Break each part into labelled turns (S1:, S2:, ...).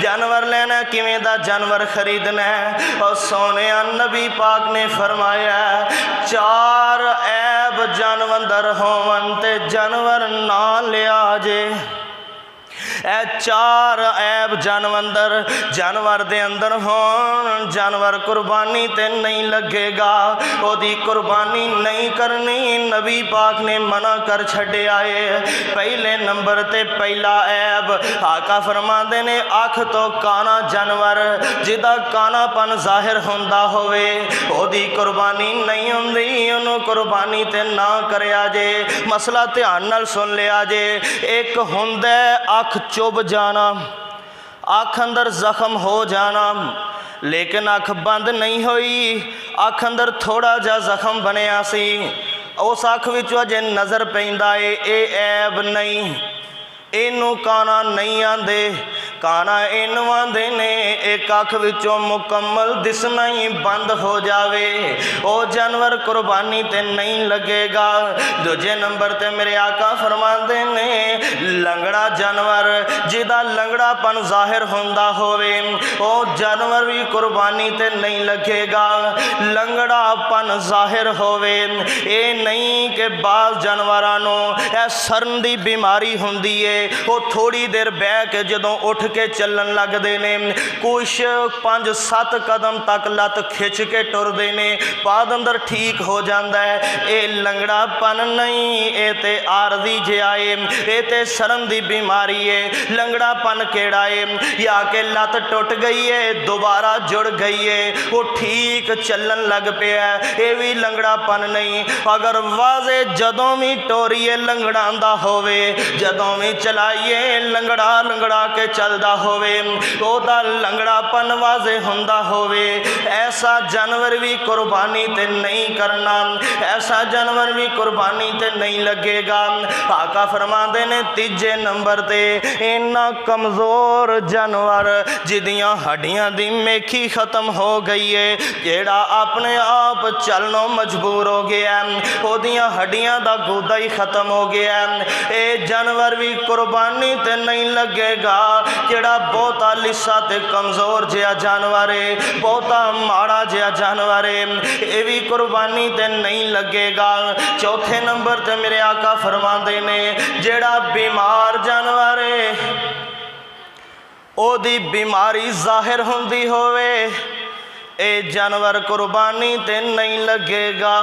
S1: जानवर लेना किवें दा जानवर खरीदना है। और सोने नबी पाक ने फरमाया 4 ऐब जानवर होवन ते जानवर ना लिया जे। 4 ऐब जानवर दे अंदर होन, जानवर कुर्बानी ते नहीं लगेगा, ओदी कुर्बानी नहीं करनी, नबी पाक ने मना कर छड्या है। पहले नंबर ते पहला ऐब आका फरमांदे ने अख तो काना जानवर जिदा कानापन जाहिर होंदा होवे ओदी कुर्बानी नहीं होंदी, ओनू कुर्बानी ते ना करया जे। मसला ध्यान नाल सुन लिया जे। एक हुंदा अख चुभ जाना, अख अंदर जख्म हो जाना, लेकिन अख बंद नहीं हुई, अख अंदर थोड़ा जा जख्म बनया सी, उस अख विचों अजे नज़र पैंदा है, ये ऐब नहीं, इनू काना नहीं आंदे। काना इनू आंदे ने एक अख विचों मुकम्मल दिसना ही बंद हो जावे, ओ जानवर कुर्बानी ते नहीं लगेगा। दूजे नंबर ते मेरे आका फरमाते ने लंगड़ा जानवर जिदा लंगड़ापन जाहिर होंदा होवे ओ जानवर भी कुर्बानी ते नहीं लगेगा। लंगड़ापन जाहिर होवे ये नहीं कि बाज़ जानवरां नूं ए सरन दी बीमारी हुंदी है, वो थोड़ी देर बह के जदों उठ के चलन लगते ने, कुछ 5-7 कदम तक लत खिंच के टुरते ने, बाद अंदर ठीक हो जाता है। ये लंगड़ापन नहीं, ये तो आरजी जिहा है, ये तो सरन की बीमारी है। लंगड़ापन केड़ा है या कि लत टुट गई है दोबारा जुड़ गई है, वो ठीक चलन लग पिया, ये भी लंगड़ापन नहीं। अगर वाजे जदों भी टोरीए लंगड़ांदा होवे, जदों भी चलाइए लंगड़ा के चलदा होवे, ओदा लंगड़ापन वाजे हुंदा होवे, ऐसा जानवर भी कुर्बानी ते नहीं करना, ऐसा जानवर भी कुर्बानी ते नहीं लगेगा। आका फरमांदे ने तीजे नंबर ते इन्ना कमज़ोर जानवर जिदियां हड्डियां दी मेखी खत्म हो गई है, जेड़ा अपने आप चलनों मजबूर हो गया, ओदियां हड्डियां दा गुदा ही खत्म हो गया, ये जानवर भी कुर्बानी ते नहीं लगेगा। जेड़ा बहुता लिस्सा ते कमज़ोर जिहा जानवर है, बहुता माड़ा जिहा जानवर है, ये भी कुर्बानी ते नहीं लगेगा। चौथे नंबर ते मेरे आका फरमाते ने जेड़ा बीमार जानवर है, ओदी बीमारी जाहिर होंदी होवे, ए जानवर कुर्बानी ते नहीं लगेगा।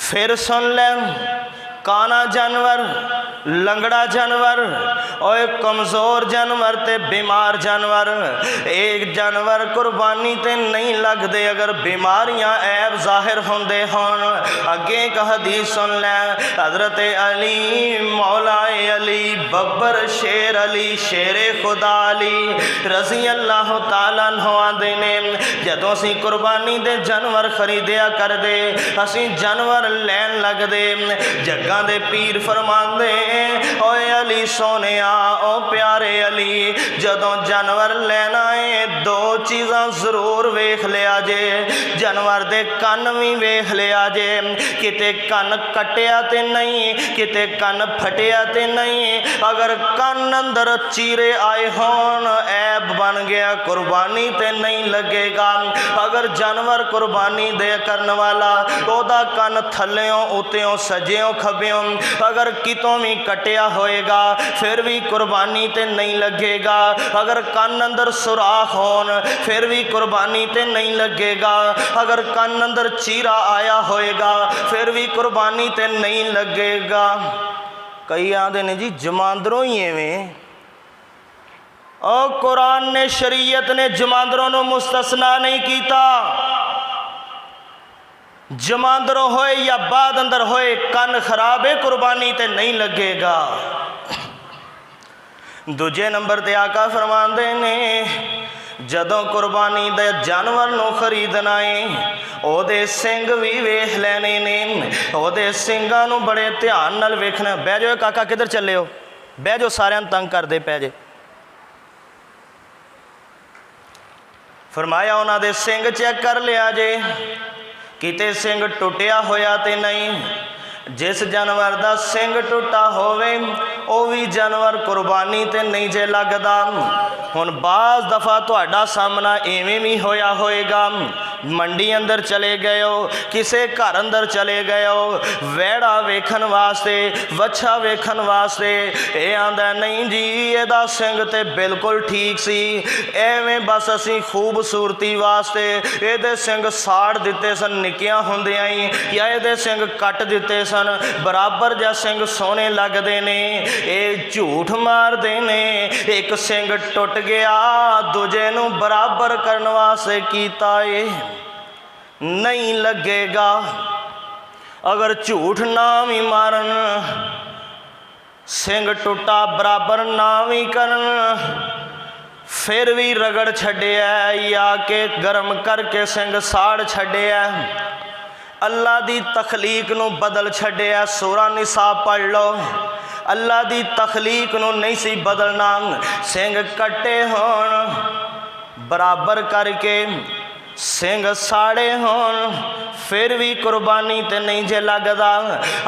S1: फिर सुन ले, काना जानवर, लंगड़ा जानवर और कमज़ोर जानवर ते बीमार जानवर, एक जानवर कुर्बानी ते नहीं लगते अगर बीमारियां ऐब जाहिर होंदे होन। अगे एक हदीस सुन लै, हज़रत अली मौलाए अली बब्बर शेर अली शेरे खुदा अली रज़ी अल्लाह तआला अन्हु आंदे ने जदों असीं कुर्बानी दे जानवर खरीदिया करदे, असीं जानवर लैन लगदे, जग्गा दे पीर फरमांदे ओए अली सोने ओ प्यारे अली, जदों जानवर लेना है 2 चीज़ां जरूर वेख लिया जे, जानवर दे कन भी वेख लिया जे, किते कन कटिया ते नहीं, किते कन फटिया ते नहीं। अगर कन अंदर चीरे आए होन ऐब बन गया, कुर्बानी ते नहीं लगेगा। अगर जानवर कुर्बानी दे करने वाला ओदा कन थल्लों उत्तों सज्जों खब्बों अगर कितों भी कटिया होएगा फिर भी कुर्बानी ते नहीं लगेगा। अगर कन अंदर सुराख होन फिर भी कुर्बानी ते नहीं लगेगा। अगर कन अंदर चीरा आया होएगा फिर भी कुर्बानी ते नहीं लगेगा। कई आंदे ने जी जमांदरों ही एवें, और कुरान ने शरीयत ने जमांदरों को मुस्तसना नहीं किया। जमांदरों होए या बाद अंदर होए कन खराब है कुर्बानी ते नहीं लगेगा। दूजे नंबर ते आका फरमाते ने जदों कुर्बानी दे जानवर नूं खरीदना है ओदे सिंग भी वेख लैने ने, ओदे सिंगां नूं बड़े ध्यान नाल वेखना। बह जाओ काका, किधर चले हो? बह जाओ, सारिਆਂ ਨੂੰ तंग करदे पै जे। फरमाया उन्हां दे सिंग चेक कर लिया जे, किते सिंग टुटिया होया ते नहीं, जिस जानवर का सिंग टुटा होवे वो भी जानवर कुर्बानी ते नहीं जे लगदा। हुण बाज़ दफ़ा तुहाडा सामना इवें भी होया होएगा, मंडी अंदर चले गए हो, किसी घर अंदर चले गए हो, वैड़ा वेखन वास्ते, वच्छा वेखन वास्ते, ये आंदा नहीं जी इहदा सिंग ते बिल्कुल ठीक सी, एवें बस असी खूबसूरती वास्ते इहदे सिंग साड़ दिते सन निक्कियां हुंदियां ही, या इहदे सिंग कट दिते सन, बराबर जा सिंग सोहने लगदे ने। ये झूठ मारदे ने। एक सिंग टुट गया, दूजे नूं बराबर करन वास्ते कीता है, नहीं लगेगा। अगर झूठ ना भी मारन, सिंग टुटा बराबर ना भी करन, फिर भी रगड़ छड्डिया या के गर्म करके सिंग साड़ छड्डिया, अल्लाह दी तखलीक नूं बदल छड्डिया। सूरा निसा पढ़ लो, अल्लाह दी तखलीक नूं नहीं सी बदलना। सिंग कट्टे होण बराबर करके, सिंग साड़े होण, फिर भी कुर्बानी ते नहीं जे लगदा।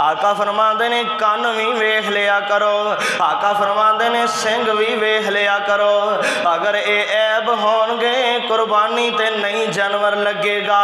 S1: आका फरमांदे ने कन भी वेख लिया करो, आका फरमांदे ने सिंग भी वेख लिया करो। अगर ये ऐब होणगे कुर्बानी ते नहीं जानवर लगेगा।